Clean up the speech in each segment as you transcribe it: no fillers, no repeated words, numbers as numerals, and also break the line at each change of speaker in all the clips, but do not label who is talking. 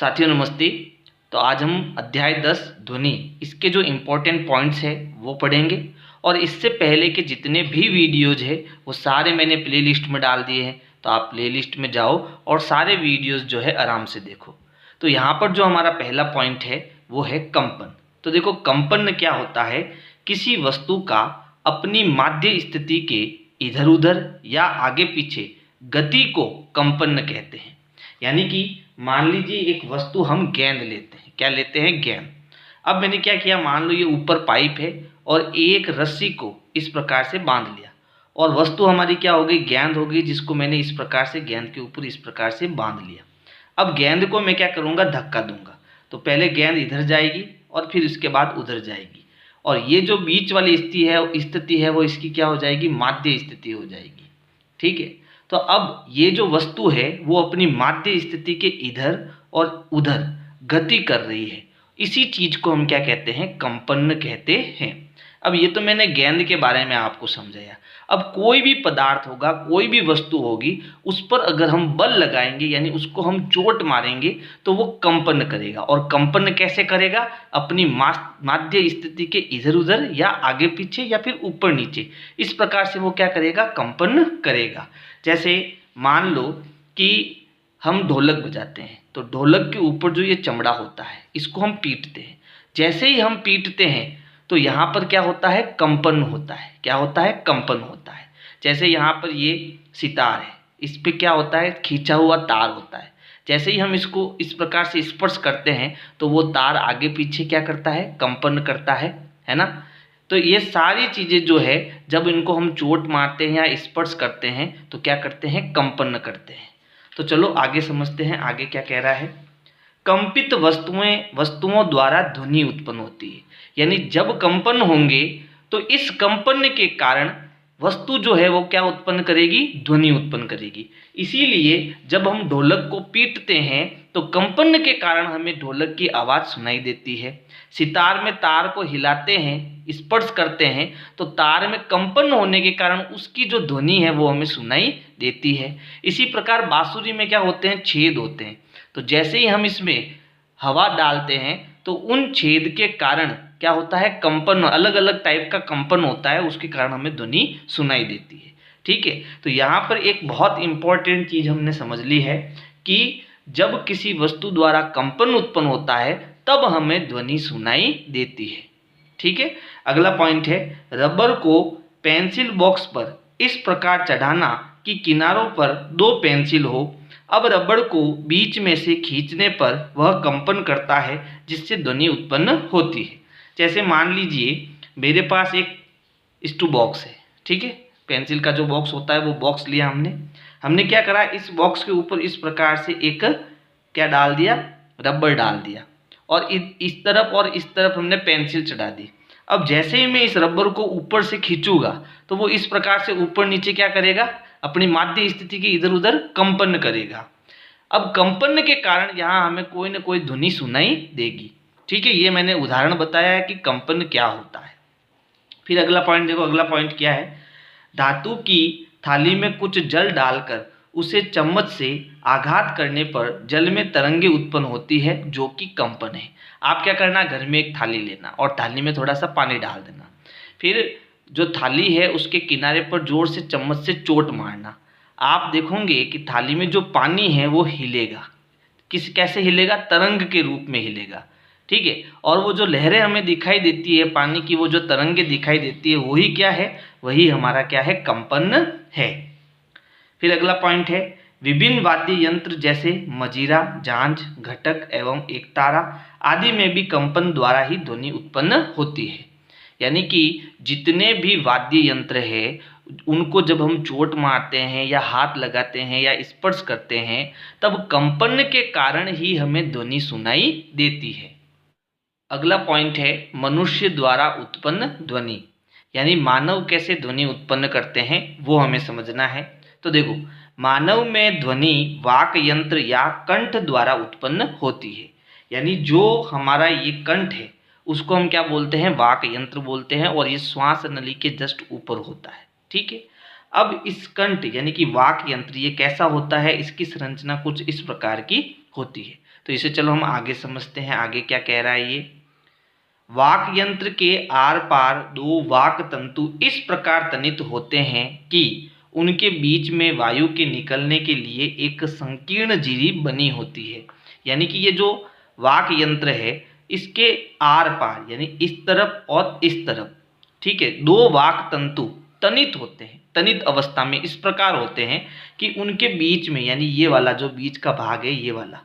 साथियों नमस्ते। तो आज हम अध्याय 10 ध्वनि इसके जो इम्पोर्टेंट पॉइंट्स है वो पढ़ेंगे। और इससे पहले के जितने भी वीडियोज़ है वो सारे मैंने प्लेलिस्ट में डाल दिए हैं, तो आप प्लेलिस्ट में जाओ और सारे वीडियोज़ जो है आराम से देखो। तो यहाँ पर जो हमारा पहला पॉइंट है वो है कंपन। तो देखो, कंपन क्या होता है? किसी वस्तु का अपनी माध्य स्थिति के इधर उधर या आगे पीछे गति को कंपन कहते हैं। यानी कि मान लीजिए एक वस्तु हम गेंद लेते हैं। क्या लेते हैं? गेंद। अब मैंने क्या किया, मान लो ये ऊपर पाइप है और एक रस्सी को इस प्रकार से बांध लिया और वस्तु हमारी क्या हो गई? गेंद हो गई, जिसको मैंने इस प्रकार से गेंद के ऊपर इस प्रकार से बांध लिया। अब गेंद को मैं क्या करूँगा? धक्का दूंगा। तो पहले गेंद इधर जाएगी और फिर उसके बाद उधर जाएगी, और ये जो बीच वाली स्थिति है वो इसकी क्या हो जाएगी? माध्य स्थिति हो जाएगी। ठीक है। तो अब ये जो वस्तु है वो अपनी माध्य स्थिति के इधर और उधर गति कर रही है। इसी चीज को हम क्या कहते हैं? कंपन कहते हैं। अब ये तो मैंने गेंद के बारे में आपको समझाया। अब कोई भी पदार्थ होगा, कोई भी वस्तु होगी, उस पर अगर हम बल लगाएंगे यानी उसको हम चोट मारेंगे तो वो कंपन करेगा। और कंपन कैसे करेगा? अपनी माध्य स्थिति के इधर उधर या आगे पीछे या फिर ऊपर नीचे, इस प्रकार से वो क्या करेगा? कंपन करेगा। जैसे मान लो कि हम ढोलक बजाते हैं, तो ढोलक के ऊपर जो ये चमड़ा होता है इसको हम पीटते हैं। जैसे ही हम पीटते हैं तो यहाँ पर क्या होता है? कंपन होता है। क्या होता है? कंपन होता है। जैसे यहाँ पर ये सितार है, इस पे क्या होता है? खींचा हुआ तार होता है। जैसे ही हम इसको इस प्रकार से स्पर्श करते हैं तो वो तार आगे पीछे क्या करता है? कंपन करता है ना। तो ये सारी चीज़ें जो है, जब इनको हम चोट मारते हैं या स्पर्श करते हैं तो क्या करते हैं? कंपन करते हैं। तो चलो आगे समझते हैं, आगे क्या कह रहा है। कंपित वस्तुओं द्वारा ध्वनि उत्पन्न होती है। यानी जब कंपन होंगे तो इस कंपन के कारण वस्तु जो है वो क्या उत्पन्न करेगी? ध्वनि उत्पन्न करेगी। इसीलिए जब हम ढोलक को पीटते हैं तो कंपन के कारण हमें ढोलक की आवाज़ सुनाई देती है। सितार में तार को हिलाते हैं, स्पर्श करते हैं, तो तार में कंपन होने के कारण उसकी जो ध्वनि है वो हमें सुनाई देती है। इसी प्रकार बांसुरी में क्या होते हैं? छेद होते हैं। तो जैसे ही हम इसमें हवा डालते हैं तो उन छेद के कारण क्या होता है? कंपन, अलग अलग टाइप का कंपन होता है, उसके कारण हमें ध्वनि सुनाई देती है। ठीक है। तो यहाँ पर एक बहुत इंपॉर्टेंट चीज़ हमने समझ ली है कि जब किसी वस्तु द्वारा कंपन उत्पन्न होता है तब हमें ध्वनि सुनाई देती है। ठीक है। अगला पॉइंट है, रबर को पेंसिल बॉक्स पर इस प्रकार चढ़ाना कि किनारों पर 2 पेंसिल हो। अब रबड़ को बीच में से खींचने पर वह कंपन करता है, जिससे ध्वनि उत्पन्न होती है। जैसे मान लीजिए मेरे पास एक स्टू बॉक्स है। ठीक है। पेंसिल का जो बॉक्स होता है वो बॉक्स लिया हमने क्या करा? इस बॉक्स के ऊपर इस प्रकार से एक क्या डाल दिया? रबर डाल दिया, और इस तरफ और इस तरफ हमने पेंसिल चढ़ा दी। अब जैसे ही मैं इस रबर को ऊपर से खींचूंगा तो वो इस प्रकार से ऊपर नीचे क्या करेगा? अपनी माध्य स्थिति के इधर उधर कंपन करेगा। अब कंपन के कारण यहाँ हमें कोई ना कोई ध्वनि सुनाई देगी। ठीक है। ये मैंने उदाहरण बताया है कि कंपन क्या होता है। फिर अगला पॉइंट देखो, अगला पॉइंट क्या है? धातु की थाली में कुछ जल डालकर उसे चम्मच से आघात करने पर जल में तरंगे उत्पन्न होती है, जो कि कंपन है। आप क्या करना? घर में एक थाली लेना और थाली में थोड़ा सा पानी डाल देना। फिर जो थाली है उसके किनारे पर जोर से चम्मच से चोट मारना। आप देखोगे कि थाली में जो पानी है वो हिलेगा। कैसे हिलेगा? तरंग के रूप में हिलेगा। ठीक है। और वो जो लहरें हमें दिखाई देती है पानी की, वो जो तरंगे दिखाई देती है, वही क्या है? वही हमारा क्या है? कंपन है। फिर अगला पॉइंट है, विभिन्न वाद्य यंत्र जैसे मजीरा, झांझ, घटक एवं एकतारा आदि में भी कंपन द्वारा ही ध्वनि उत्पन्न होती है। यानी कि जितने भी वाद्य यंत्र है उनको जब हम चोट मारते हैं या हाथ लगाते हैं या स्पर्श करते हैं तब कंपन के कारण ही हमें ध्वनि सुनाई देती है। अगला पॉइंट है, मनुष्य द्वारा उत्पन्न ध्वनि। यानी मानव कैसे ध्वनि उत्पन्न करते हैं वो हमें समझना है। तो देखो, मानव में ध्वनि वाक यंत्र या कंठ द्वारा उत्पन्न होती है। यानी जो हमारा ये कंठ है उसको हम क्या बोलते हैं? वाक यंत्र बोलते हैं, और ये श्वास नली के जस्ट ऊपर होता है। ठीक है। अब इस कंठ यानी कि वाक यंत्र ये कैसा होता है? इसकी संरचना कुछ इस प्रकार की होती है। तो इसे चलो हम आगे समझते हैं, आगे क्या कह रहा है ये। वाक यंत्र के आर पार दो वाक तंतु इस प्रकार तनित होते हैं कि उनके बीच में वायु के निकलने के लिए एक संकीर्ण झिरी बनी होती है। यानी कि ये जो वाक यंत्र है इसके आर पार यानी इस तरफ और इस तरफ, ठीक है, दो वाक तंतु तनित होते हैं, तनित अवस्था में इस प्रकार होते हैं कि उनके बीच में यानी ये वाला जो बीच का भाग है ये वाला,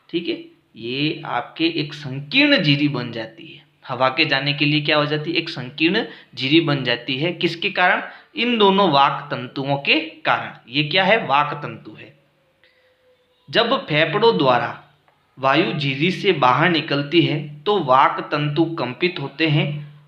ठीक है, ये आपके एक संकीर्ण झिरी बन जाती है। हवा के जाने के लिए क्या हो जाती है, एक संकीर्ण झिरी बन जाती है। किसके कारण, इन दोनों वाक तंतुओं के कारण। ये क्या है, वाक तंतु है। जब फेफड़ों द्वारा वायु झिरी से बाहर निकलती है तो वाक तंतु कंपित होते हैं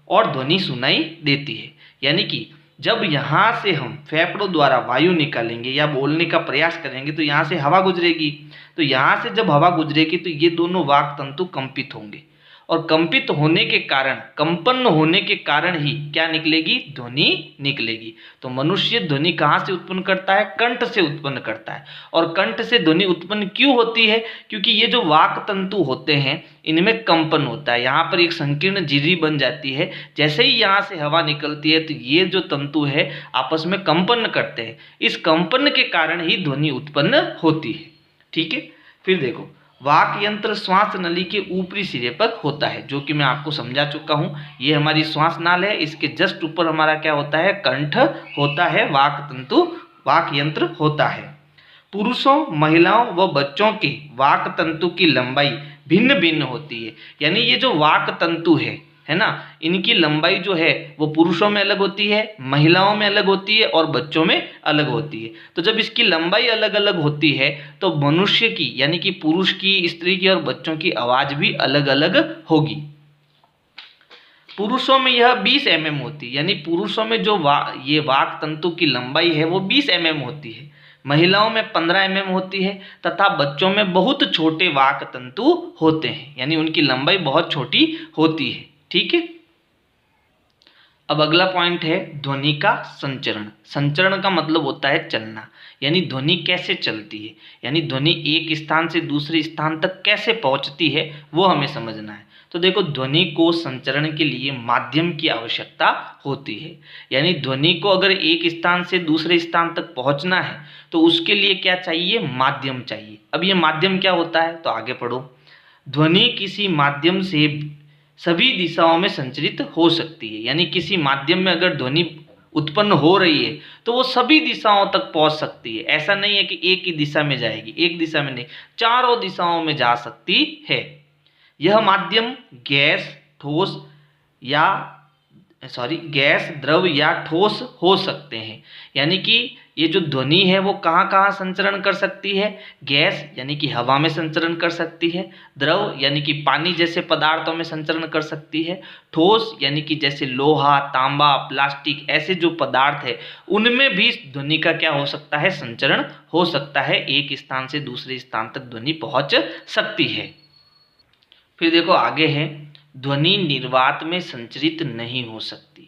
और ध्वनि सुनाई देती है। यानी कि जब यहाँ से हम फेफड़ों द्वारा वायु निकालेंगे या बोलने का प्रयास करेंगे तो यहाँ से हवा गुजरेगी, तो यहाँ से जब हवा गुजरेगी तो ये दोनों वाक तंतु कंपित होंगे और कंपित होने के कारण, कंपन होने के कारण ही क्या निकलेगी, ध्वनि निकलेगी। तो मनुष्य ध्वनि कहाँ से उत्पन्न करता है, कंठ से उत्पन्न करता है। और कंठ से ध्वनि उत्पन्न क्यों होती है, क्योंकि ये जो वाक तंतु होते हैं इनमें कंपन होता है, यहाँ पर एक संकीर्ण झिरी बन जाती है। जैसे ही यहाँ से हवा निकलती है तो ये जो तंतु है आपस में कंपन करते हैं, इस कंपन के कारण ही ध्वनि उत्पन्न होती है। ठीक है, फिर देखो वाक यंत्र श्वास नली के ऊपरी सिरे पर होता है, जो कि मैं आपको समझा चुका हूँ। ये हमारी श्वास नाल है, इसके जस्ट ऊपर हमारा क्या होता है, कंठ होता है, वाक तंतु, वाक यंत्र होता है। पुरुषों, महिलाओं व बच्चों के वाक तंतु की लंबाई भिन्न भिन्न होती है। यानी ये जो वाक तंतु है ना, इनकी लंबाई जो है वो पुरुषों में अलग होती है, महिलाओं में अलग होती है और बच्चों में अलग होती है। तो जब इसकी लंबाई अलग अलग होती है तो मनुष्य की यानी कि पुरुष की, स्त्री की और बच्चों की आवाज भी अलग अलग होगी। पुरुषों में यह 20 mm होती है, यानी पुरुषों में जो ये वाक तंतु की लंबाई है वो 20 mm होती है, महिलाओं में 15 mm होती है तथा बच्चों में बहुत छोटे वाक तंतु होते हैं, यानी उनकी लंबाई बहुत छोटी होती है। ठीक है, अब अगला पॉइंट है ध्वनि का संचरण। संचरण का मतलब होता है चलना, यानी ध्वनि कैसे चलती है, यानी ध्वनि एक स्थान से दूसरे स्थान तक कैसे पहुंचती है वो हमें समझना है। तो देखो ध्वनि को संचरण के लिए माध्यम की आवश्यकता होती है, यानी ध्वनि को अगर एक स्थान से दूसरे स्थान तक पहुंचना है तो उसके लिए क्या चाहिए, माध्यम चाहिए। अब ये माध्यम क्या होता है, तो आगे पढ़ो। ध्वनि किसी माध्यम से सभी दिशाओं में संचरित हो सकती है, यानी किसी माध्यम में अगर ध्वनि उत्पन्न हो रही है तो वो सभी दिशाओं तक पहुंच सकती है। ऐसा नहीं है कि एक ही दिशा में जाएगी, एक दिशा में नहीं, चारों दिशाओं में जा सकती है। यह माध्यम गैस, ठोस या गैस, द्रव या ठोस हो सकते हैं। यानी कि ये जो ध्वनि है वो कहाँ कहाँ संचरण कर सकती है, गैस यानी कि हवा में संचरण कर सकती है, द्रव यानी कि पानी जैसे पदार्थों में संचरण कर सकती है, ठोस यानी कि जैसे लोहा, तांबा, प्लास्टिक ऐसे जो पदार्थ है उनमें भी ध्वनि का क्या हो सकता है, संचरण हो सकता है, एक स्थान से दूसरे स्थान तक ध्वनि पहुँच सकती है। फिर देखो आगे है, ध्वनि निर्वात में संचरित नहीं हो सकती,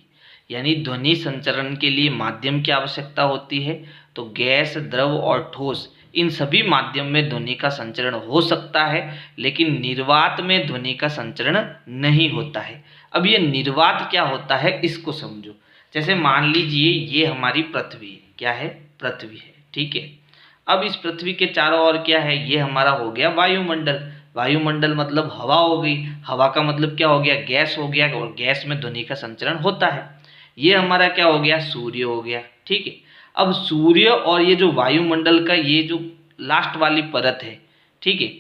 यानी ध्वनि संचरण के लिए माध्यम की आवश्यकता होती है। तो गैस, द्रव और ठोस इन सभी माध्यम में ध्वनि का संचरण हो सकता है, लेकिन निर्वात में ध्वनि का संचरण नहीं होता है। अब ये निर्वात क्या होता है इसको समझो। जैसे मान लीजिए ये हमारी पृथ्वी है, क्या है, पृथ्वी है, ठीक है। अब इस पृथ्वी के चारों ओर क्या है, ये हमारा हो गया वायुमंडल। वायुमंडल मतलब हवा हो गई, हवा का मतलब क्या हो गया, गैस हो गया, और गैस में ध्वनि का संचरण होता है। ये हमारा क्या हो गया, सूर्य हो गया, ठीक है। अब सूर्य और ये जो वायुमंडल का ये जो लास्ट वाली परत है, ठीक है,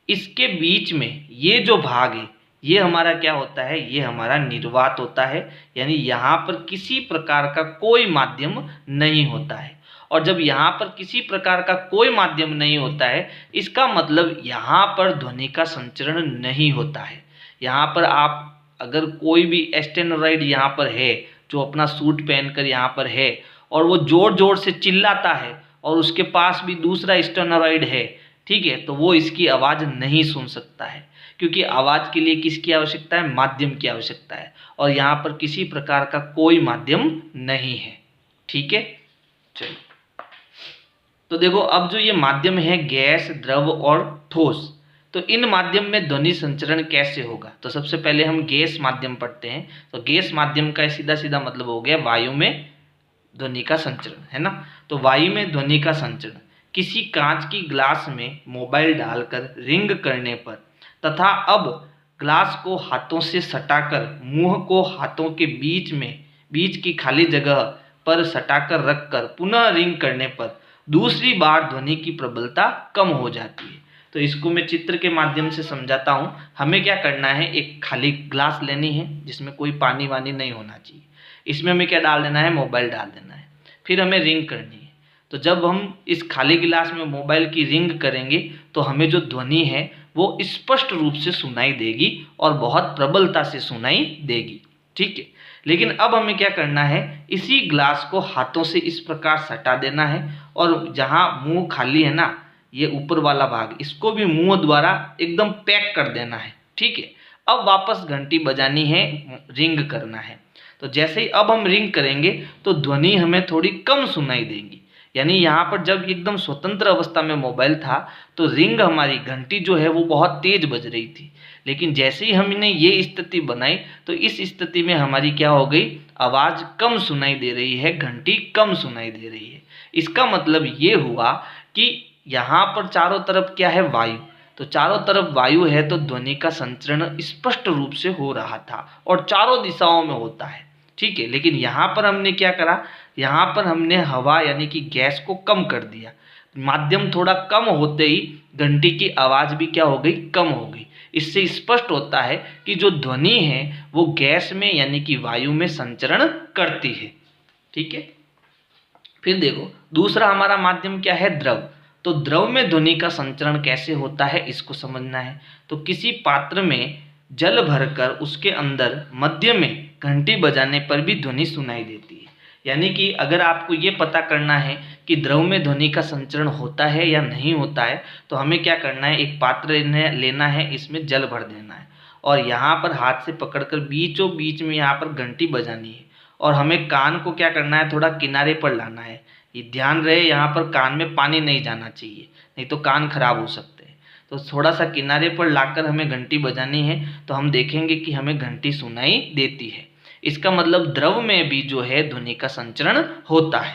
इसके बीच में ये जो भाग है ये हमारा क्या होता है, ये हमारा निर्वात होता है, यानी यहाँ पर किसी प्रकार का कोई माध्यम नहीं होता है। और जब यहाँ पर किसी प्रकार का कोई माध्यम नहीं होता है इसका मतलब यहाँ पर ध्वनि का संचरण नहीं होता है। यहाँ पर आप अगर कोई भी एस्टेनोराइड यहाँ पर है जो अपना सूट पहनकर यहाँ पर है और वो जोर जोर से चिल्लाता है और उसके पास भी दूसरा एस्टेनोराइड है, ठीक है, तो वो इसकी आवाज़ नहीं सुन सकता है, क्योंकि आवाज़ के लिए किसकी आवश्यकता है, माध्यम की आवश्यकता है, और यहाँ पर किसी प्रकार का कोई माध्यम नहीं है। ठीक है, चलिए तो देखो अब जो ये माध्यम है गैस, द्रव और ठोस, तो इन माध्यम में ध्वनि संचरण कैसे होगा? तो सबसे पहले हम गैस माध्यम पढ़ते हैं। तो गैस माध्यम का सीधा सीधा मतलब हो गया वायु में ध्वनि का संचरण, है ना। तो वायु में ध्वनि का संचरण किसी कांच की ग्लास में मोबाइल डालकर रिंग करने पर तथा अब ग्लास को हाथों से सटाकर मुंह को हाथों के बीच की खाली जगह पर सटाकर रखकर पुनः रिंग करने पर दूसरी बार ध्वनि की प्रबलता कम हो जाती है। तो इसको मैं चित्र के माध्यम से समझाता हूँ। हमें क्या करना है, एक खाली ग्लास लेनी है जिसमें कोई पानी वानी नहीं होना चाहिए। इसमें हमें क्या डाल देना है, मोबाइल डाल देना है। फिर हमें रिंग करनी है। तो जब हम इस खाली गिलास में मोबाइल की रिंग करेंगे तो हमें जो ध्वनि है वो स्पष्ट रूप से सुनाई देगी और बहुत प्रबलता से सुनाई देगी, ठीक है। लेकिन अब हमें क्या करना है, इसी ग्लास को हाथों से इस प्रकार सटा देना है और जहाँ मुंह खाली है ना, ये ऊपर वाला भाग, इसको भी मुंह द्वारा एकदम पैक कर देना है, ठीक है। अब वापस घंटी बजानी है, रिंग करना है। तो जैसे ही अब हम रिंग करेंगे तो ध्वनि हमें थोड़ी कम सुनाई देगी। यानी यहाँ पर जब एकदम स्वतंत्र अवस्था में मोबाइल था तो रिंग हमारी घंटी जो है वो बहुत तेज बज रही थी। लेकिन जैसे ही हमने ये स्थिति बनाई तो इस स्थिति में हमारी क्या हो गई, आवाज़ कम सुनाई दे रही है, घंटी कम सुनाई दे रही है। इसका मतलब ये हुआ कि यहाँ पर चारों तरफ क्या है, वायु। तो चारों तरफ वायु है तो ध्वनि का संचरण स्पष्ट रूप से हो रहा था और चारों दिशाओं में होता है, ठीक है। लेकिन यहाँ पर हमने क्या करा, यहाँ पर हमने हवा यानी कि गैस को कम कर दिया। माध्यम थोड़ा कम होते ही घंटी की आवाज़ भी क्या हो गई, कम हो गई। इससे स्पष्ट होता है कि जो ध्वनि है वो गैस में यानी कि वायु में संचरण करती है, ठीक है। फिर देखो दूसरा हमारा माध्यम क्या है, द्रव। तो द्रव में ध्वनि का संचरण कैसे होता है इसको समझना है। तो किसी पात्र में जल भरकर उसके अंदर मध्य में घंटी बजाने पर भी ध्वनि सुनाई देती है। यानी कि अगर आपको ये पता करना है कि द्रव में ध्वनि का संचरण होता है या नहीं होता है तो हमें क्या करना है, एक पात्र लेना है, इसमें जल भर देना है और यहाँ पर हाथ से पकड़कर बीचों बीच में यहाँ पर घंटी बजानी है। और हमें कान को क्या करना है, थोड़ा किनारे पर लाना है। ये ध्यान रहे यहाँ पर कान में पानी नहीं जाना चाहिए, नहीं तो कान खराब हो सकते हैं। तो थोड़ा सा किनारे पर लाकर हमें घंटी बजानी है तो हम देखेंगे कि हमें घंटी सुनाई देती है। इसका मतलब द्रव में भी जो है ध्वनि का संचरण होता है।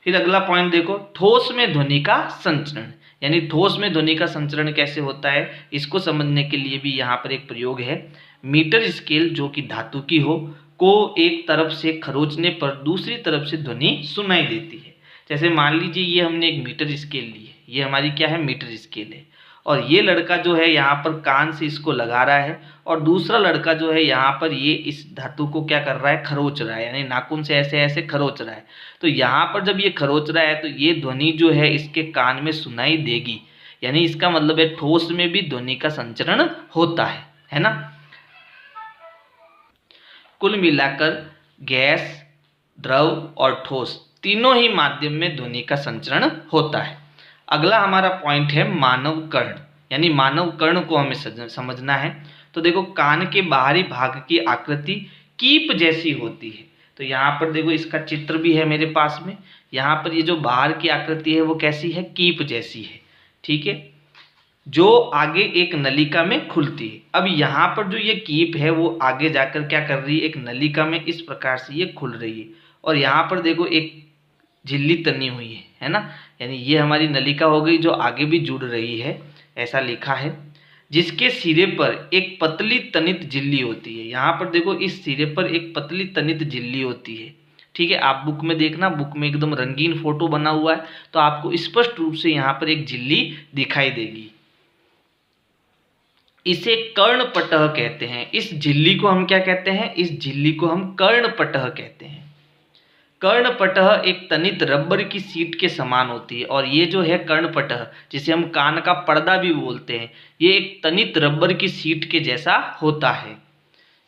फिर अगला पॉइंट देखो, ठोस में ध्वनि का संचरण। यानी ठोस में ध्वनि का संचरण कैसे होता है इसको समझने के लिए भी यहाँ पर एक प्रयोग है। मीटर स्केल जो कि धातु की हो को एक तरफ से खरोंचने पर दूसरी तरफ से ध्वनि सुनाई देती है। जैसे मान लीजिए ये हमने एक मीटर स्केल ली है, ये हमारी क्या है, मीटर स्केल है। और ये लड़का जो है यहाँ पर कान से इसको लगा रहा है और दूसरा लड़का जो है यहाँ पर ये इस धातु को क्या कर रहा है, खरोच रहा है, यानी नाखून से ऐसे ऐसे खरोच रहा है। तो यहाँ पर जब ये खरोच रहा है तो ये ध्वनि जो है इसके कान में सुनाई देगी। यानी इसका मतलब है ठोस में भी ध्वनि का संचरण होता है ना। कुल मिलाकर गैस, द्रव और ठोस तीनों ही माध्यम में ध्वनि का संचरण होता है। अगला हमारा पॉइंट है मानव कर्ण। यानी मानव कर्ण को हमें समझना है। तो देखो कान के बाहरी भाग की आकृति कीप जैसी होती है। तो यहाँ पर देखो इसका चित्र भी है मेरे पास में। यहाँ पर ये जो बाहर की आकृति है वो कैसी है, कीप जैसी है, ठीक है, जो आगे एक नलिका में खुलती है। अब यहाँ पर जो ये कीप है वो आगे जाकर क्या कर रही है, एक नलिका में इस प्रकार से ये खुल रही है। और यहाँ पर देखो एक झिल्ली तनी हुई है ना। यानी ये हमारी नलिका हो गई जो आगे भी जुड़ रही है, ऐसा लिखा है। जिसके सिरे पर एक पतली तनित झिल्ली होती है। यहाँ पर देखो इस सिरे पर एक पतली तनित झिल्ली होती है, ठीक है। आप बुक में देखना, बुक में एकदम रंगीन फोटो बना हुआ है तो आपको स्पष्ट रूप से यहाँ पर एक झिल्ली दिखाई देगी। इसे कर्णपटह कहते हैं। इस झिल्ली को हम क्या कहते हैं, इस झिल्ली को हम कर्णपटह कहते हैं। कर्णपटह एक तनित रबर की सीट के समान होती है। और ये जो है कर्णपटह, जिसे हम कान का पर्दा भी बोलते हैं, ये एक तनित रबर की सीट के जैसा होता है।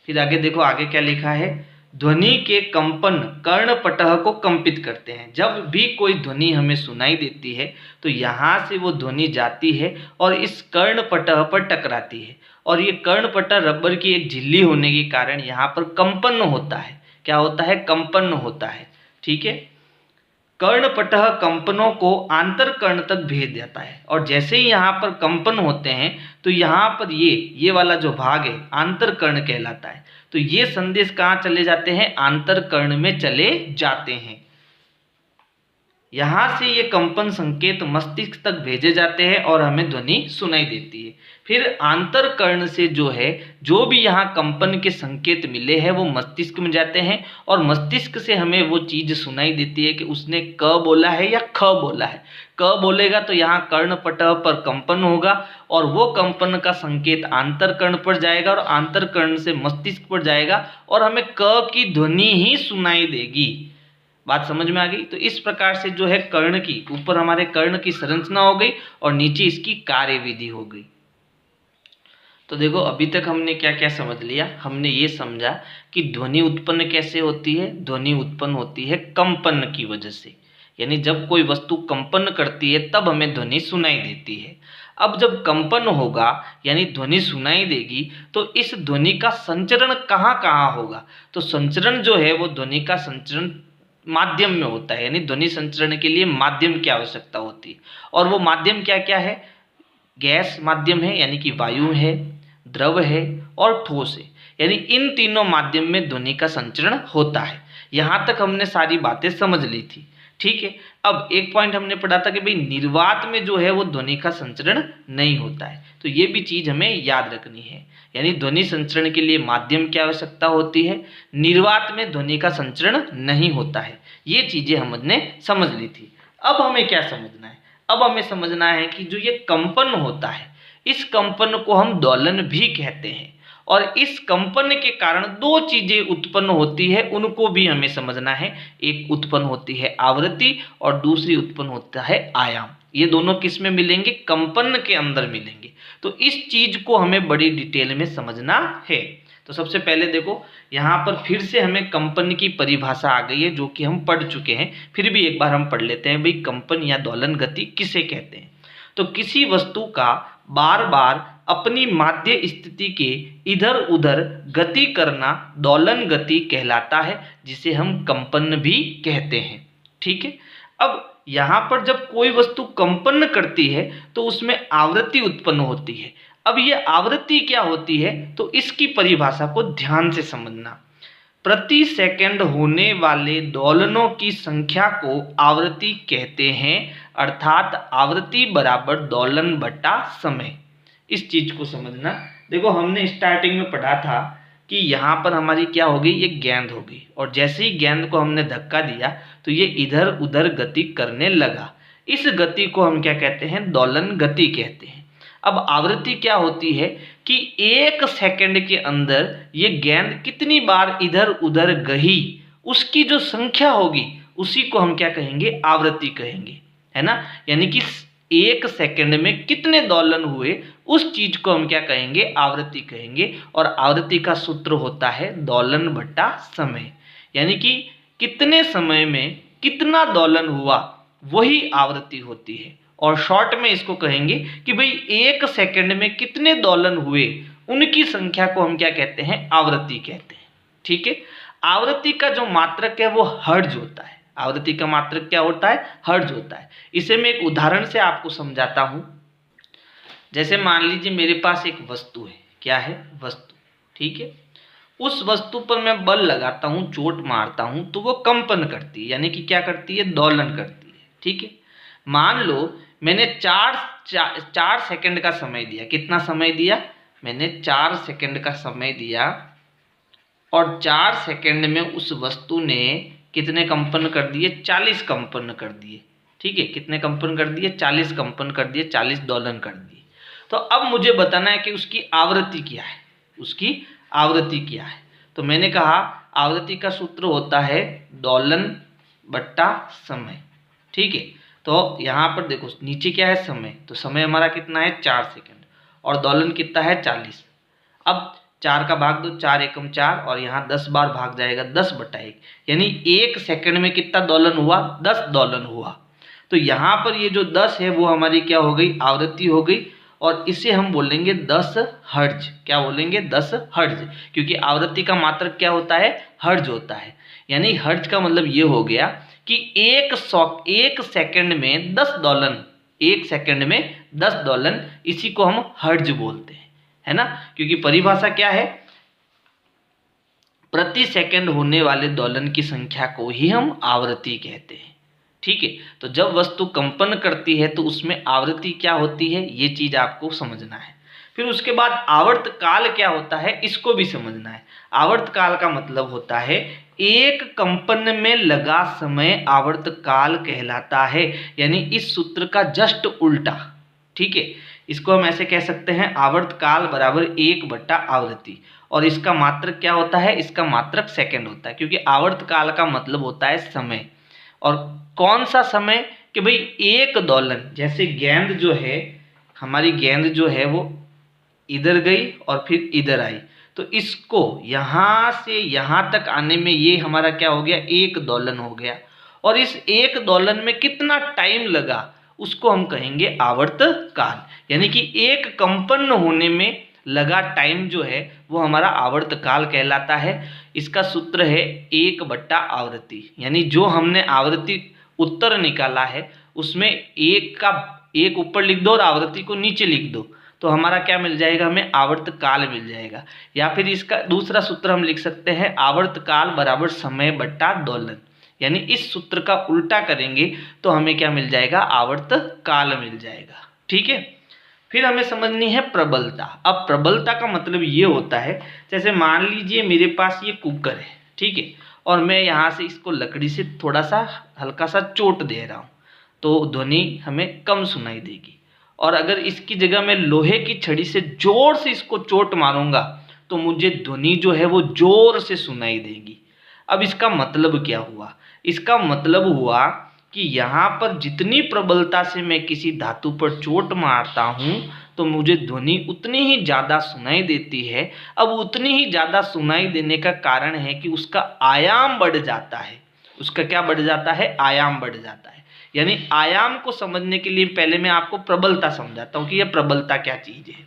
फिर आगे देखो, आगे क्या लिखा है, ध्वनि के कंपन कर्णपटह को कंपित करते हैं। जब भी कोई ध्वनि हमें सुनाई देती है तो यहाँ से वो ध्वनि जाती है और इस कर्णपटह पर टकराती है। और ये कर्णपटह रबर की एक झिल्ली होने के कारण यहाँ पर कंपन होता है। क्या होता है, कंपन होता है, ठीक है। कर्णपटह कंपनों को आंतर कर्ण तक भेज देता है, और जैसे ही यहाँ पर कंपन होते हैं तो यहाँ पर ये वाला जो भाग है आंतर कर्ण कहलाता है। तो ये संदेश कहाँ चले जाते हैं? आंतर कर्ण में चले जाते हैं। यहाँ से ये कंपन संकेत मस्तिष्क तक भेजे जाते हैं और हमें ध्वनि सुनाई देती है। फिर आंतर कर्ण से जो है जो भी यहाँ कंपन के संकेत मिले हैं वो मस्तिष्क में जाते हैं, और मस्तिष्क से हमें वो चीज़ सुनाई देती है कि उसने क बोला है या ख बोला है। क बोलेगा तो यहाँ कर्णपटह पर कंपन होगा और वो कंपन का संकेत आंतर कर्ण पर जाएगा और आंतर कर्ण से मस्तिष्क पर जाएगा और हमें क की ध्वनि ही सुनाई देगी। बात समझ में आ गई? तो इस प्रकार से जो है कर्ण की, ऊपर हमारे कर्ण की संरचना हो गई और नीचे इसकी कार्यविधि हो गई। तो देखो अभी तक हमने क्या क्या समझ लिया। हमने ये समझा कि ध्वनि उत्पन्न कैसे होती है। ध्वनि उत्पन्न होती है कंपन की वजह से, यानी जब कोई वस्तु कंपन करती है तब हमें ध्वनि सुनाई देती है। अब जब कंपन होगा यानी ध्वनि सुनाई देगी तो इस ध्वनि का संचरण कहाँ कहाँ होगा? तो संचरण जो है वो ध्वनि का संचरण माध्यम में होता है, यानी ध्वनि संचरण के लिए माध्यम की आवश्यकता होती है। और वो माध्यम क्या क्या है? गैस माध्यम है यानी कि वायु है, द्रव है और ठोस है, यानी इन तीनों माध्यम में ध्वनि का संचरण होता है। यहाँ तक हमने सारी बातें समझ ली थी, ठीक है। अब एक पॉइंट हमने पढ़ा था कि भाई निर्वात में जो है वो ध्वनि का संचरण नहीं होता है, तो ये भी चीज़ हमें याद रखनी है। यानी ध्वनि संचरण के लिए माध्यम की आवश्यकता होती है, निर्वात में ध्वनि का संचरण नहीं होता है। ये चीज़ें हमने समझ ली थी। अब हमें क्या समझना है? अब हमें समझना है कि जो ये कंपन होता है इस कंपन को हम दोलन भी कहते हैं, और इस कंपन के कारण दो चीजें उत्पन्न होती है, उनको भी हमें समझना है। एक उत्पन्न होती है आवृत्ति और दूसरी उत्पन्न होता है आयाम। ये दोनों किस में मिलेंगे? कंपन के अंदर मिलेंगे। तो इस चीज को हमें बड़ी डिटेल में समझना है। तो सबसे पहले देखो यहाँ पर फिर से हमें कंपन की परिभाषा आ गई है जो कि हम पढ़ चुके हैं, फिर भी एक बार हम पढ़ लेते हैं। भाई कंपन या दोलन गति किसे कहते हैं? तो किसी वस्तु का बार बार अपनी माध्य स्थिति के इधर उधर गति करना दोलन गति कहलाता है, जिसे हम कंपन भी कहते हैं, ठीक है। अब यहाँ पर जब कोई वस्तु कंपन करती है तो उसमें आवृत्ति उत्पन्न होती है। अब ये आवृत्ति क्या होती है? तो इसकी परिभाषा को ध्यान से समझना। प्रति सेकंड होने वाले दोलनों की संख्या को आवृत्ति कहते हैं, अर्थात आवृत्ति बराबर दोलन बटा समय। इस चीज को समझना। देखो हमने स्टार्टिंग में पढ़ा था कि यहाँ पर हमारी क्या होगी? ये गेंद होगी, और जैसे ही गेंद को हमने धक्का दिया तो ये इधर उधर गति करने लगा। इस गति को हम क्या कहते हैं? दोलन गति कहते हैं। अब आवृत्ति क्या होती है कि एक सेकंड के अंदर ये गेंद कितनी बार इधर उधर गई, उसकी जो संख्या होगी उसी को हम क्या कहेंगे? आवृत्ति कहेंगे, है ना। यानी कि एक सेकंड में कितने दोलन हुए उस चीज को हम क्या कहेंगे? आवृत्ति कहेंगे। और आवृत्ति का सूत्र होता है दोलन बटा समय, यानी कि कितने समय में कितना दोलन हुआ वही आवृत्ति होती है। और शॉर्ट में इसको कहेंगे कि भाई एक सेकंड में कितने दोलन हुए उनकी संख्या को हम क्या कहते हैं? आवृत्ति कहते हैं, ठीक है। आवृत्ति का जो मात्रक है वो हर्ट्ज होता है। आवृत्ति का मात्रक क्या होता है? हर्ट्ज होता है। इसे मैं एक उदाहरण से आपको समझाता हूं। जैसे मान लीजिए मेरे पास एक वस्तु है। क्या है? वस्तु, ठीक है। उस वस्तु पर मैं बल लगाता हूं, चोट मारता हूं तो वो कंपन करती है, यानी कि क्या करती है? दोलन करती है, ठीक है। मान लो मैंने चार सेकंड का समय दिया। कितना समय दिया? मैंने 4 सेकंड का समय दिया, और 4 सेकंड में उस वस्तु ने कितने कंपन कर दिए? 40 कंपन कर दिए, ठीक है। कितने कंपन कर दिए? 40 कंपन कर दिए, 40 दोलन कर दिए। तो अब मुझे बताना है कि उसकी आवृत्ति क्या है। उसकी आवृत्ति क्या है? तो मैंने कहा आवृत्ति का सूत्र होता है दोलन बट्टा समय, ठीक है। तो यहाँ पर देखो नीचे क्या है? समय। तो समय हमारा कितना है? 4 सेकंड, और दोलन कितना है? 40। अब 4 का भाग दो, 4 एकम 4, और यहाँ 10 बार भाग जाएगा, 10/1, यानी एक सेकंड में कितना दोलन हुआ? 10 दोलन हुआ। तो यहाँ पर ये जो 10 है वो हमारी क्या हो गई? आवृत्ति हो गई, और इसे हम बोलेंगे 10 हर्ट्ज। क्या बोलेंगे? 10 हर्ट्ज, क्योंकि आवृत्ति का मात्रक क्या होता है? हर्ट्ज होता है। यानी हर्ट्ज का मतलब ये हो गया कि एक सेकंड में 10 दोलन, 1 सेकंड में 10 दोलन, इसी को हम हर्ट्ज बोलते हैं, है ना। क्योंकि परिभाषा क्या है, प्रति सेकंड होने वाले दोलन की संख्या को ही हम आवृत्ति कहते हैं, ठीक है। तो जब वस्तु कंपन करती है तो उसमें आवृत्ति क्या होती है, ये चीज आपको समझना है। फिर उसके बाद आवर्त काल क्या होता है, इसको भी समझना है। आवर्त काल का मतलब होता है एक कंपन में लगा समय आवर्त काल कहलाता है, यानी इस सूत्र का जस्ट उल्टा, ठीक है। इसको हम ऐसे कह सकते हैं, आवर्त काल बराबर 1/आवृत्ति, और इसका मात्रक क्या होता है, इसका मात्रक सेकंड होता है, क्योंकि आवर्त काल का मतलब होता है समय। और कौन सा समय, कि भाई एक दोलन, जैसे गेंद जो है, हमारी गेंद जो है वो इधर गई और फिर इधर आई, तो इसको यहाँ से यहाँ तक आने में ये हमारा क्या हो गया, एक दोलन हो गया। और इस एक दोलन में कितना टाइम लगा उसको हम कहेंगे आवर्त काल, यानी कि एक कंपन होने में लगा टाइम जो है वो हमारा आवर्त काल कहलाता है। इसका सूत्र है 1/आवृत्ति, यानी जो हमने आवृत्ति उत्तर निकाला है उसमें एक ऊपर लिख दो और आवृत्ति को नीचे लिख दो, तो हमारा क्या मिल जाएगा, हमें आवर्त काल मिल जाएगा। या फिर इसका दूसरा सूत्र हम लिख सकते हैं, आवर्त काल बराबर समय बट्टा दोलन, यानी इस सूत्र का उल्टा करेंगे तो हमें क्या मिल जाएगा, आवर्त काल मिल जाएगा, ठीक है। फिर हमें समझनी है प्रबलता। अब प्रबलता का मतलब ये होता है, जैसे मान लीजिए मेरे पास ये कुकर है, ठीक है, और मैं यहाँ से इसको लकड़ी से थोड़ा सा हल्का सा चोट दे रहा हूँ, तो ध्वनि हमें कम सुनाई देगी। और अगर इसकी जगह मैं लोहे की छड़ी से जोर से इसको चोट मारूंगा तो मुझे ध्वनि जो है वो जोर से सुनाई देगी। अब इसका मतलब क्या हुआ, इसका मतलब हुआ कि यहाँ पर जितनी प्रबलता से मैं किसी धातु पर चोट मारता हूँ तो मुझे ध्वनि उतनी ही ज़्यादा सुनाई देती है। अब उतनी ही ज़्यादा सुनाई देने का कारण है कि उसका आयाम बढ़ जाता है। उसका क्या बढ़ जाता है, आयाम बढ़ जाता है। यानी आयाम को समझने के लिए पहले मैं आपको प्रबलता समझाता हूँ कि यह प्रबलता क्या चीज़ है।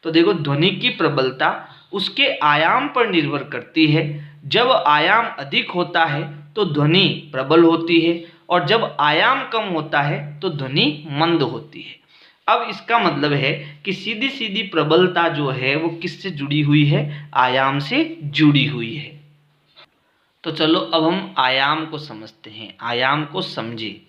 तो देखो, ध्वनि की प्रबलता उसके आयाम पर निर्भर करती है। जब आयाम अधिक होता है तो ध्वनि प्रबल होती है, और जब आयाम कम होता है तो ध्वनि मंद होती है। अब इसका मतलब है कि सीधी सीधी प्रबलता जो है वो किससे जुड़ी हुई है, आयाम से जुड़ी हुई है। तो चलो अब हम आयाम को समझते हैं, आयाम को समझे।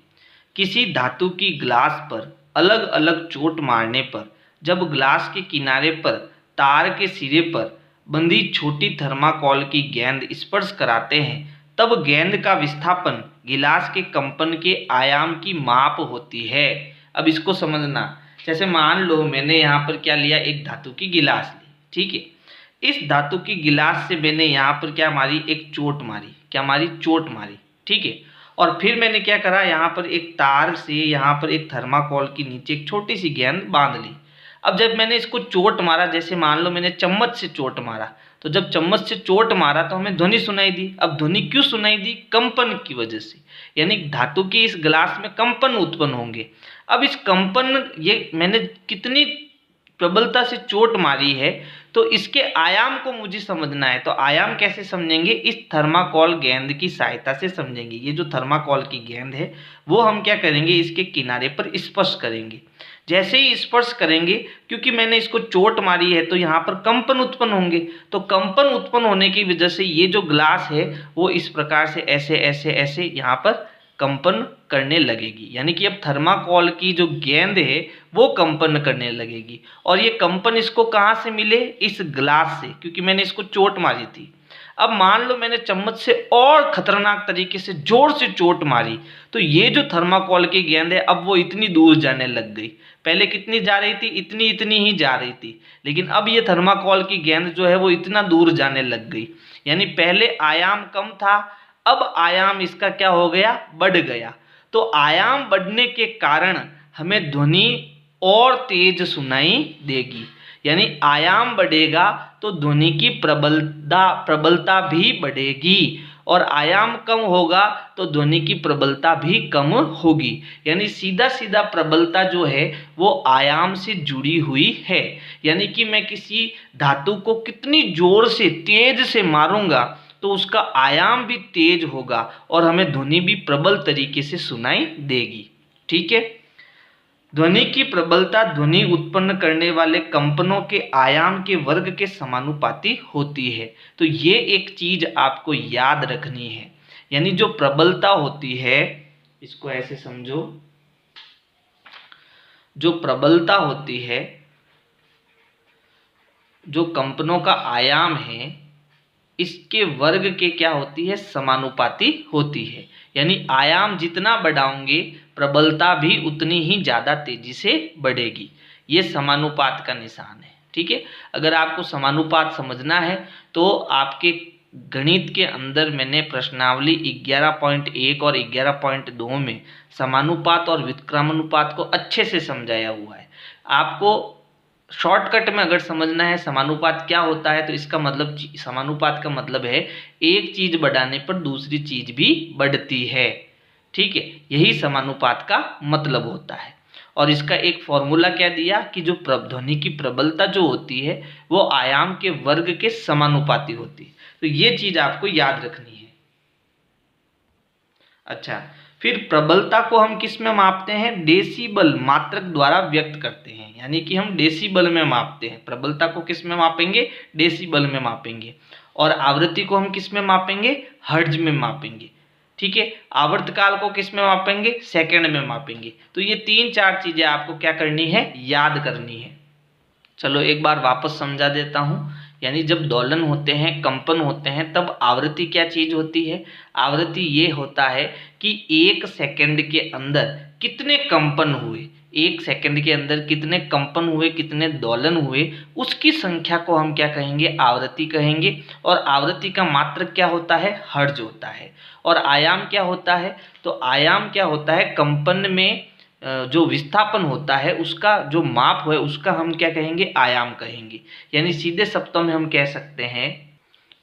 किसी धातु की ग्लास पर अलग अलग चोट मारने पर जब ग्लास के किनारे पर तार के सिरे पर बंधी छोटी थर्माकोल की गेंद स्पर्श कराते हैं तब गेंद का विस्थापन गिलास के कंपन के आयाम की माप होती है। अब इसको समझना, जैसे मान लो मैंने यहाँ पर क्या लिया, एक धातु की गिलास ली, ठीक है। इस धातु की गिलास से मैंने यहाँ पर क्या मारी, एक चोट मारी, क्या मारी, चोट मारी, ठीक है। और फिर मैंने क्या करा, यहाँ पर एक तार से यहाँ पर एक थर्माकोल की नीचे एक छोटी सी गेंद बांध ली। अब जब मैंने इसको चोट मारा, जैसे मान लो मैंने चम्मच से चोट मारा, तो जब चम्मच से चोट मारा तो हमें ध्वनि सुनाई दी। अब ध्वनि क्यों सुनाई दी, कंपन की वजह से, यानी धातु की इस ग्लास में कंपन उत्पन्न होंगे। अब इस कंपन, ये मैंने कितनी प्रबलता से चोट मारी है तो इसके आयाम को मुझे समझना है। तो आयाम कैसे समझेंगे, इस थर्माकोल गेंद की सहायता से समझेंगे। ये जो थर्माकोल की गेंद है वो हम क्या करेंगे, इसके किनारे पर स्पर्श करेंगे। जैसे ही स्पर्श करेंगे, क्योंकि मैंने इसको चोट मारी है तो यहाँ पर कंपन उत्पन्न होंगे, तो कंपन उत्पन्न होने की वजह से ये जो ग्लास है वो इस प्रकार से ऐसे ऐसे ऐसे यहाँ पर कंपन करने लगेगी। यानी कि अब थर्माकोल की जो गेंद है वो कंपन करने लगेगी। और ये कंपन इसको कहाँ से मिले, इस ग्लास से, क्योंकि मैंने इसको चोट मारी थी। अब मान लो मैंने चम्मच से और खतरनाक तरीके से जोर से चोट मारी, तो ये जो थर्माकोल की गेंद है अब वो इतनी दूर जाने लग गई। पहले कितनी जा रही थी, इतनी इतनी ही जा रही थी, लेकिन अब ये थर्माकोल की गेंद जो है वो इतना दूर जाने लग गई। यानी पहले आयाम कम था, अब आयाम इसका क्या हो गया, बढ़ गया। तो आयाम बढ़ने के कारण हमें ध्वनि और तेज सुनाई देगी। यानी आयाम बढ़ेगा तो ध्वनि की प्रबलता भी बढ़ेगी, और आयाम कम होगा तो ध्वनि की प्रबलता भी कम होगी। यानी सीधा सीधा प्रबलता जो है वो आयाम से जुड़ी हुई है। यानी कि मैं किसी धातु को कितनी जोर से तेज से मारूंगा तो उसका आयाम भी तेज होगा और हमें ध्वनि भी प्रबल तरीके से सुनाई देगी। ठीक है, ध्वनि की प्रबलता ध्वनि उत्पन्न करने वाले कंपनों के आयाम के वर्ग के समानुपाती होती है। तो ये एक चीज आपको याद रखनी है, यानी जो प्रबलता होती है, इसको ऐसे समझो, जो प्रबलता होती है, जो कंपनों का आयाम है, इसके वर्ग के क्या होती है, समानुपाती होती है। यानी आयाम जितना बढ़ाओगे प्रबलता भी उतनी ही ज़्यादा तेजी से बढ़ेगी। ये समानुपात का निशान है। ठीक है, अगर आपको समानुपात समझना है तो आपके गणित के अंदर मैंने प्रश्नावली 11.1 और 11.2 में समानुपात और व्युत्क्रमानुपात को अच्छे से समझाया हुआ है। आपको शॉर्टकट में अगर समझना है समानुपात क्या होता है, तो इसका मतलब, समानुपात का मतलब है एक चीज बढ़ाने पर दूसरी चीज भी बढ़ती है। ठीक है, यही समानुपात का मतलब होता है। और इसका एक फॉर्मूला क्या दिया कि जो ध्वनि की प्रबलता जो होती है वो आयाम के वर्ग के समानुपाती होती है। तो ये चीज आपको याद रखनी है। अच्छा, फिर प्रबलता को हम किस में मापते हैं, डेसिबल मात्रक द्वारा व्यक्त करते हैं। यानी कि हम डेसिबल में मापते हैं। प्रबलता को किस में मापेंगे, डेसिबल में मापेंगे। और आवृत्ति को हम किस में मापेंगे, हर्ट्ज में मापेंगे। ठीक है, आवर्तकाल को किस में मापेंगे, सेकंड में मापेंगे। तो ये 3-4 चीजें आपको क्या करनी है, याद करनी है। चलो एक बार वापस समझा देता हूँ। यानी जब दोलन होते हैं, कंपन होते हैं, तब आवृत्ति क्या चीज होती है, आवृत्ति ये होता है कि 1 सेकंड के अंदर कितने कंपन हुए, 1 सेकंड के अंदर कितने कंपन हुए, कितने दोलन हुए, उसकी संख्या को हम क्या कहेंगे, आवृत्ति कहेंगे। और आवृत्ति का मात्रक क्या होता है, हर्ट्ज होता है। और आयाम क्या होता है, तो आयाम क्या होता है, कंपन में जो विस्थापन होता है उसका जो माप है उसका हम क्या कहेंगे, आयाम कहेंगे। यानी सीधे शब्दों में हम कह सकते हैं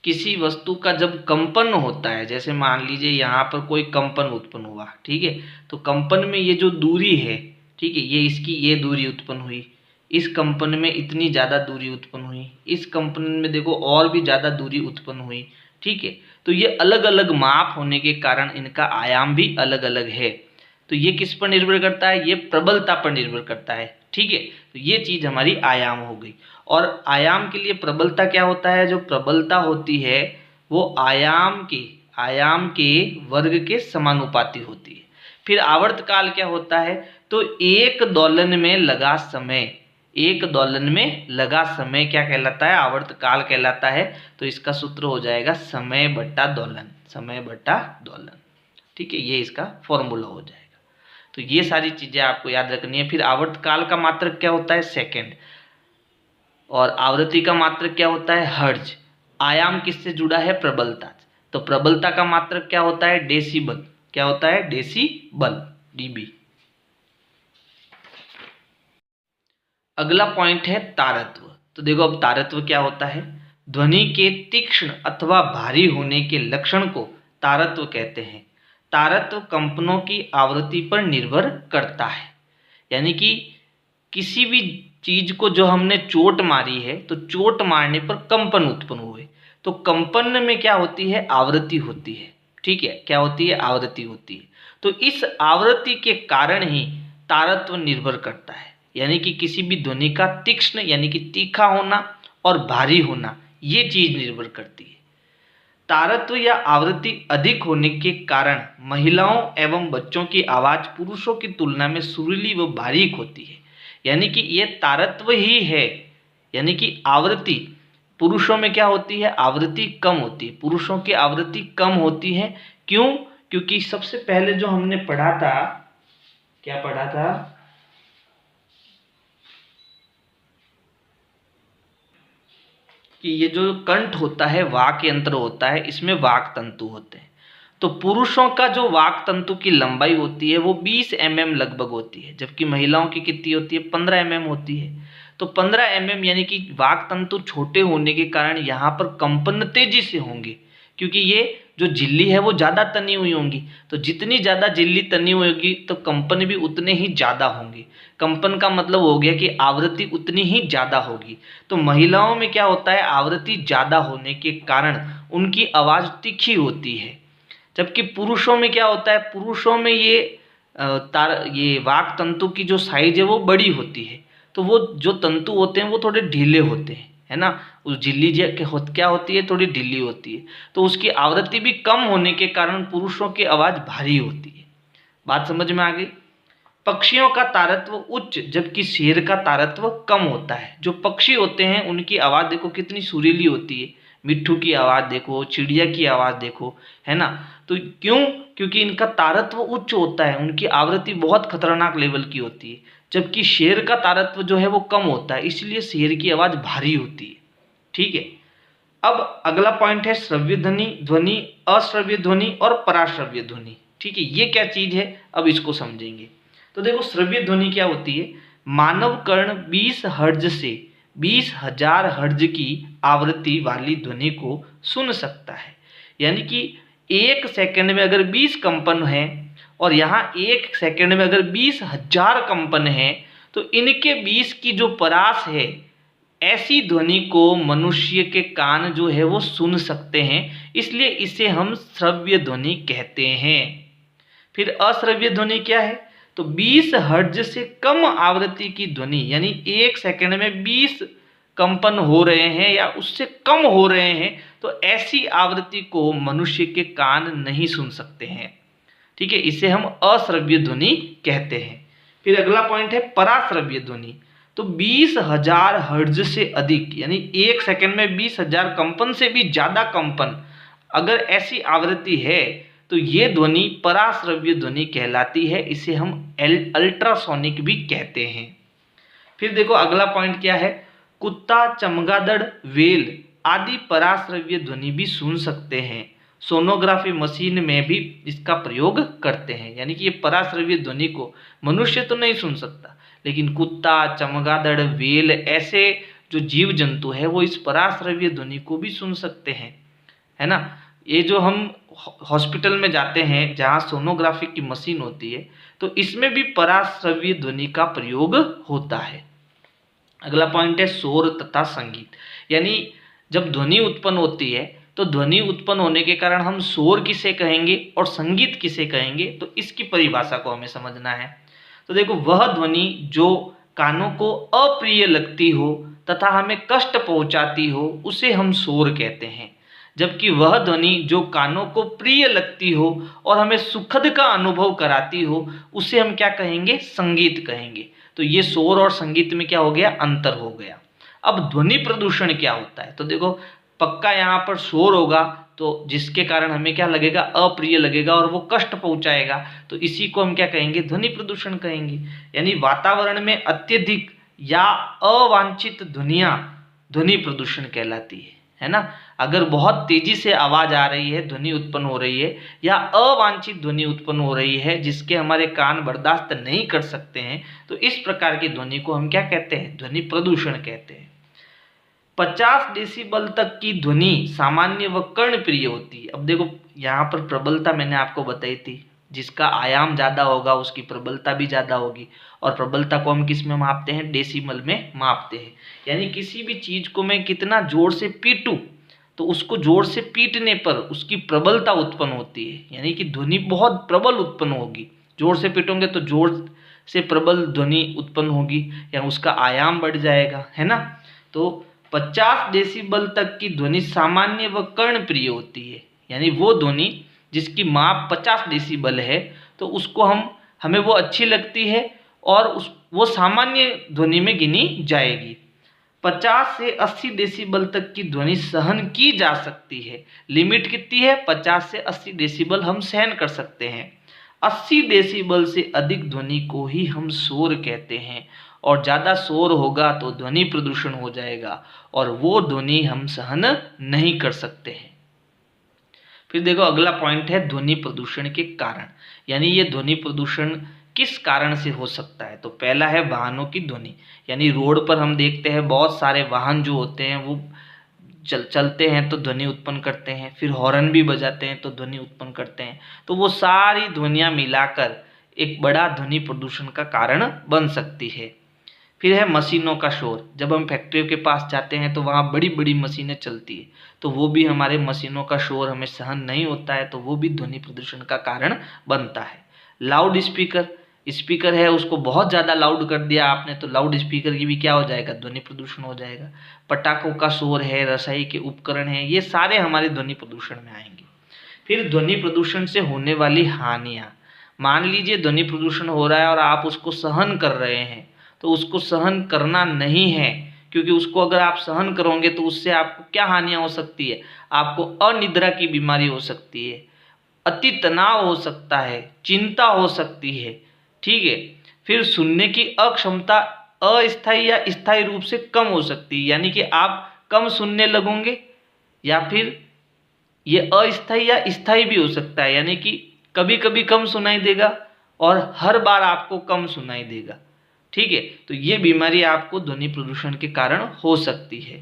किसी वस्तु का जब कंपन होता है, जैसे मान लीजिए यहाँ पर कोई कंपन उत्पन्न हुआ, ठीक है, तो कंपन में ये जो दूरी है, ठीक है, ये इसकी ये दूरी उत्पन्न हुई, इस कंपन में इतनी ज़्यादा दूरी उत्पन्न हुई, इस कंपन में देखो और भी ज़्यादा दूरी उत्पन्न हुई। ठीक है, तो ये अलग अलग माप होने के कारण इनका आयाम भी अलग अलग है। तो ये किस पर निर्भर करता है, ये प्रबलता पर निर्भर करता है। ठीक है, तो ये चीज हमारी आयाम हो गई। और आयाम के लिए प्रबलता क्या होता है, जो प्रबलता होती है वो आयाम के वर्ग के समानुपाती होती है। फिर आवर्तकाल क्या होता है, तो एक दोलन में लगा समय, एक दोलन में लगा समय क्या कहलाता है, आवर्तकाल कहलाता है। तो इसका सूत्र हो जाएगा समय बट्टा दोलन, समय बट्टा दोलन। ठीक है, ये इसका फॉर्मूला हो जाएगा। तो ये सारी चीजें आपको याद रखनी है। फिर आवर्तकाल का मात्रक क्या होता है, सेकंड। और आवृत्ति का मात्रक क्या होता है, हर्ट्ज। आयाम किससे जुड़ा है, प्रबलता। तो प्रबलता का मात्रक क्या होता है, डेसिबल। क्या होता है, डेसिबल, डीबी। अगला पॉइंट है तारत्व। तो देखो अब तारत्व क्या होता है, ध्वनि के तीक्ष्ण अथवा भारी होने के लक्षण को तारत्व कहते हैं। तारत्व कंपनों की आवृत्ति पर निर्भर करता है। यानी कि किसी भी चीज को जो हमने चोट मारी है, तो चोट मारने पर कंपन उत्पन्न हुए, तो कंपन में क्या होती है, आवृत्ति होती है। ठीक है, क्या होती है, आवृत्ति होती है। तो इस आवृत्ति के कारण ही तारत्व निर्भर करता है। यानी कि किसी भी ध्वनि का तीक्ष्ण यानी कि तीखा होना और भारी होना, ये चीज निर्भर करती है। तारत्व या आवृत्ति अधिक होने के कारण महिलाओं एवं बच्चों की आवाज पुरुषों की तुलना में सुरीली व बारीक होती है। यानी कि ये तारत्व ही है। यानी कि आवृत्ति पुरुषों में क्या होती है, आवृत्ति कम होती है, पुरुषों की आवृत्ति कम होती है। क्यों, क्योंकि सबसे पहले जो हमने पढ़ा था, क्या पढ़ा था, कि ये जो कंठ होता है, वाक यंत्र होता है, इसमें वाक तंतु होते हैं। तो पुरुषों का जो वाक तंतु की लंबाई होती है वो 20 mm लगभग होती है, जबकि महिलाओं की कितनी होती है, 15 mm होती है। तो 15 mm यानी कि वाक तंतु छोटे होने के कारण यहाँ पर कंपन तेजी से होंगे, क्योंकि ये जो झिल्ली है वो ज़्यादा तनी हुई होंगी, तो जितनी ज़्यादा झिल्ली तनी हुई होगी तो कंपन भी उतने ही ज़्यादा होंगे। कंपन का मतलब हो गया कि आवृत्ति उतनी ही ज़्यादा होगी। तो महिलाओं में क्या होता है, आवृत्ति ज़्यादा होने के कारण उनकी आवाज़ तीखी होती है, जबकि पुरुषों में क्या होता है, पुरुषों में ये वाक तंतु की जो साइज है वो बड़ी होती है, तो वो जो तंतु होते हैं वो थोड़े ढीले होते हैं, है ना। उस झिल्ली क्या होती है, थोड़ी ढीली होती है, तो उसकी आवृत्ति भी कम होने के कारण पुरुषों की आवाज़ भारी होती है। बात समझ में आ गई। पक्षियों का तारत्व उच्च जबकि शेर का तारत्व कम होता है। जो पक्षी होते हैं उनकी आवाज़ देखो कितनी सुरीली होती है, मिट्ठू की आवाज़ देखो, चिड़िया की आवाज़ देखो, है ना। तो क्यों, क्योंकि इनका तारत्व उच्च होता है, उनकी आवृत्ति बहुत खतरनाक लेवल की होती है, जबकि शेर का तारत्व जो है वो कम होता है, इसलिए शेर की आवाज़ भारी होती है। ठीक है। अब अगला पॉइंट है श्रव्य ध्वनि, ध्वनि, अश्रव्य ध्वनि और पराश्रव्य ध्वनि। ठीक है, ये क्या चीज़ है अब इसको समझेंगे। तो देखो श्रव्य ध्वनि क्या होती है, मानव कर्ण 20 हर्ट्ज से 20,000 हर्ट्ज की आवृत्ति वाली ध्वनि को सुन सकता है। यानी कि एक सेकंड में अगर 20 कंपन है और यहाँ एक सेकंड में अगर 20,000 कंपन है, तो इनके 20 की जो परास है, ऐसी ध्वनि को मनुष्य के कान जो है वो सुन सकते हैं, इसलिए इसे हम श्रव्य ध्वनि कहते हैं। फिर अश्रव्य ध्वनि क्या है, तो 20 हर्ट्ज से कम आवृत्ति की ध्वनि, यानी एक सेकंड में 20 कंपन हो रहे हैं या उससे कम हो रहे हैं, तो ऐसी आवृत्ति को मनुष्य के कान नहीं सुन सकते हैं। ठीक है, इसे हम अश्रव्य ध्वनि कहते हैं। फिर अगला पॉइंट है पराश्रव्य ध्वनि। तो 20,000 हर्ट्ज से अधिक, यानी एक सेकंड में 20,000 कंपन से भी ज़्यादा कंपन अगर ऐसी आवृत्ति है, तो ये ध्वनि पराश्रव्य ध्वनि कहलाती है, इसे हम अल्ट्रासोनिक भी कहते हैं। फिर देखो अगला पॉइंट क्या है, कुत्ता, चमगादड़, व्हेल आदि पराश्रव्य ध्वनि भी सुन सकते हैं। सोनोग्राफी मशीन में भी इसका प्रयोग करते हैं, यानी कि ये पराश्रव्य ध्वनि को मनुष्य तो नहीं सुन सकता, लेकिन कुत्ता, चमगादड़, व्हेल ऐसे जो जीव जंतु है वो इस पराश्रव्य ध्वनि को भी सुन सकते हैं, है ना। ये जो हम हॉस्पिटल में जाते हैं जहाँ सोनोग्राफी की मशीन होती है, तो इसमें भी पराश्रव्य ध्वनि का प्रयोग होता है। अगला पॉइंट है शोर तथा संगीत। यानी जब ध्वनि उत्पन्न होती है, तो ध्वनि उत्पन्न होने के कारण हम शोर किसे कहेंगे और संगीत किसे कहेंगे, तो इसकी परिभाषा को हमें समझना है। तो देखो, वह ध्वनि जो कानों को अप्रिय लगती हो तथा हमें कष्ट पहुंचाती हो उसे हम शोर कहते हैं, जबकि वह ध्वनि जो कानों को प्रिय लगती हो और हमें सुखद का अनुभव कराती हो उसे हम क्या कहेंगे, संगीत कहेंगे। तो ये शोर और संगीत में क्या हो गया, अंतर हो गया। अब ध्वनि प्रदूषण क्या होता है, तो देखो पक्का यहाँ पर शोर होगा तो जिसके कारण हमें क्या लगेगा, अप्रिय लगेगा और वो कष्ट पहुंचाएगा, तो इसी को हम क्या कहेंगे, ध्वनि प्रदूषण कहेंगे। यानी वातावरण में अत्यधिक या अवांछित ध्वनियाँ ध्वनि प्रदूषण कहलाती है ना। अगर बहुत तेजी से आवाज आ रही है, ध्वनि उत्पन्न हो रही है, या अवांछित ध्वनि उत्पन्न हो रही है जिसके हमारे कान बर्दाश्त नहीं कर सकते हैं, तो इस प्रकार की ध्वनि को हम क्या कहते हैं, ध्वनि प्रदूषण कहते हैं। 50 डेसिबल तक की ध्वनि सामान्य व कर्णप्रिय होती है। अब देखो यहाँ पर प्रबलता मैंने आपको बताई थी, जिसका आयाम ज़्यादा होगा उसकी प्रबलता भी ज़्यादा होगी, और प्रबलता को हम किस में मापते हैं, डेसिमल में मापते हैं। यानी किसी भी चीज़ को मैं कितना जोर से पीटूं, तो उसको जोर से पीटने पर उसकी प्रबलता उत्पन्न होती है, यानी कि ध्वनि बहुत प्रबल उत्पन्न होगी। जोर से पीटोगे तो जोर से प्रबल ध्वनि उत्पन्न होगी या उसका आयाम बढ़ जाएगा, है ना। तो 50 डेसिबल तक की ध्वनि सामान्य व कर्णप्रिय होती है, यानी वो ध्वनि जिसकी माप 50 डेसिबल है तो उसको हमें वो अच्छी लगती है और वो सामान्य ध्वनि में गिनी जाएगी। 50 से 80 डेसिबल तक की ध्वनि सहन की जा सकती है। लिमिट कितनी है, 50 से 80 डेसिबल हम सहन कर सकते हैं। 80 डेसिबल से अधिक ध्वनि को ही हम शोर कहते हैं, और ज़्यादा शोर होगा तो ध्वनि प्रदूषण हो जाएगा और वो ध्वनि हम सहन नहीं कर सकते हैं। फिर देखो अगला पॉइंट है ध्वनि प्रदूषण के कारण, यानी ये ध्वनि प्रदूषण किस कारण से हो सकता है। तो पहला है वाहनों की ध्वनि, यानी रोड पर हम देखते हैं बहुत सारे वाहन जो होते हैं वो चलते हैं तो ध्वनि उत्पन्न करते हैं, फिर हॉर्न भी बजाते हैं तो ध्वनि उत्पन्न करते हैं। तो वो सारी ध्वनियाँ मिलाकर एक बड़ा ध्वनि प्रदूषण का कारण बन सकती है। फिर है मशीनों का शोर। जब हम फैक्ट्रियों के पास जाते हैं तो वहाँ बड़ी बड़ी मशीनें चलती है, तो वो भी हमारे मशीनों का शोर हमें सहन नहीं होता है, तो वो भी ध्वनि प्रदूषण का कारण बनता है। लाउड स्पीकर है, उसको बहुत ज़्यादा लाउड कर दिया आपने तो लाउड स्पीकर की भी क्या हो जाएगा, ध्वनि प्रदूषण हो जाएगा। पटाखों का शोर है, रसाई के उपकरण हैं, ये सारे हमारे ध्वनि प्रदूषण में आएंगे। फिर ध्वनि प्रदूषण से होने वाली हानियाँ। मान लीजिए ध्वनि प्रदूषण हो रहा है और आप उसको सहन कर रहे हैं, तो उसको सहन करना नहीं है, क्योंकि उसको अगर आप सहन करोगे तो उससे आपको क्या हानियाँ हो सकती है, आपको अनिद्रा की बीमारी हो सकती है, अति तनाव हो सकता है, चिंता हो सकती है, ठीक है। फिर सुनने की अक्षमता अस्थायी या स्थायी रूप से कम हो सकती है, यानी कि आप कम सुनने लगोगे, या फिर ये अस्थायी या स्थायी भी हो सकता है, यानी कि कभी कभी कम सुनाई देगा और हर बार आपको कम सुनाई देगा, ठीक है। तो ये बीमारी आपको ध्वनि प्रदूषण के कारण हो सकती है।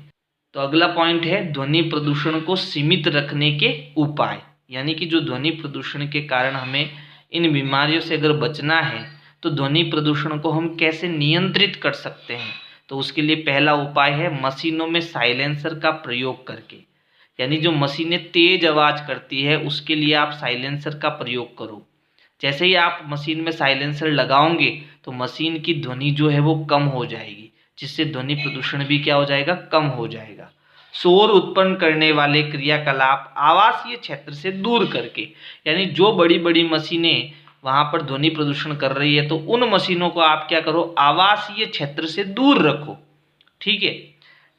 तो अगला पॉइंट है ध्वनि प्रदूषण को सीमित रखने के उपाय, यानी कि जो ध्वनि प्रदूषण के कारण हमें इन बीमारियों से अगर बचना है तो ध्वनि प्रदूषण को हम कैसे नियंत्रित कर सकते हैं। तो उसके लिए पहला उपाय है मशीनों में साइलेंसर का प्रयोग करके, यानी जो मशीनें तेज आवाज़ करती है उसके लिए आप साइलेंसर का प्रयोग करो। जैसे ही आप मशीन में साइलेंसर लगाओगे तो मशीन की ध्वनि जो है वो कम हो जाएगी, जिससे ध्वनि प्रदूषण भी क्या हो जाएगा, कम हो जाएगा। शोर उत्पन्न करने वाले क्रियाकलाप आवासीय क्षेत्र से दूर करके, यानी जो बड़ी बड़ी मशीनें वहाँ पर ध्वनि प्रदूषण कर रही है तो उन मशीनों को आप क्या करो, आवासीय क्षेत्र से दूर रखो, ठीक है।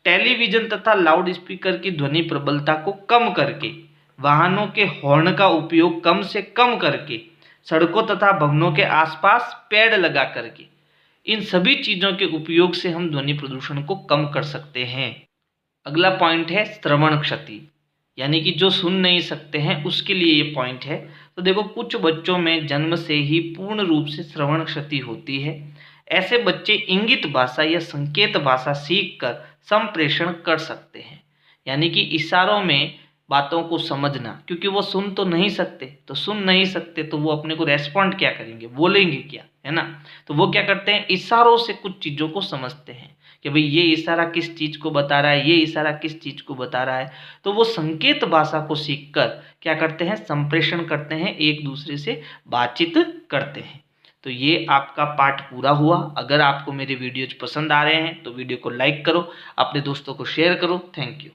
टेलीविजन तथा लाउड स्पीकर की ध्वनि प्रबलता को कम करके, वाहनों के हॉर्न का उपयोग कम से कम करके, सड़कों तथा भवनों के आसपास पेड़ लगा करके, इन सभी चीज़ों के उपयोग से हम ध्वनि प्रदूषण को कम कर सकते हैं। अगला पॉइंट है श्रवण क्षति, यानी कि जो सुन नहीं सकते हैं उसके लिए ये पॉइंट है। तो देखो कुछ बच्चों में जन्म से ही पूर्ण रूप से श्रवण क्षति होती है। ऐसे बच्चे इंगित भाषा या संकेत भाषा सीखकर संप्रेषण कर सकते हैं, यानी कि इशारों में बातों को समझना, क्योंकि वो सुन तो नहीं सकते, तो सुन नहीं सकते तो वो अपने को रेस्पॉन्ड क्या करेंगे, बोलेंगे क्या, है ना। तो वो क्या करते हैं, इशारों से कुछ चीज़ों को समझते हैं कि भाई ये इशारा किस चीज़ को बता रहा है, ये इशारा किस चीज़ को बता रहा है। तो वो संकेत भाषा को सीखकर क्या करते हैं, संप्रेषण करते हैं, एक दूसरे से बातचीत करते हैं। तो ये आपका पार्ट पूरा हुआ। अगर आपको मेरे वीडियोज पसंद आ रहे हैं तो वीडियो को लाइक करो, अपने दोस्तों को शेयर करो। Thank you.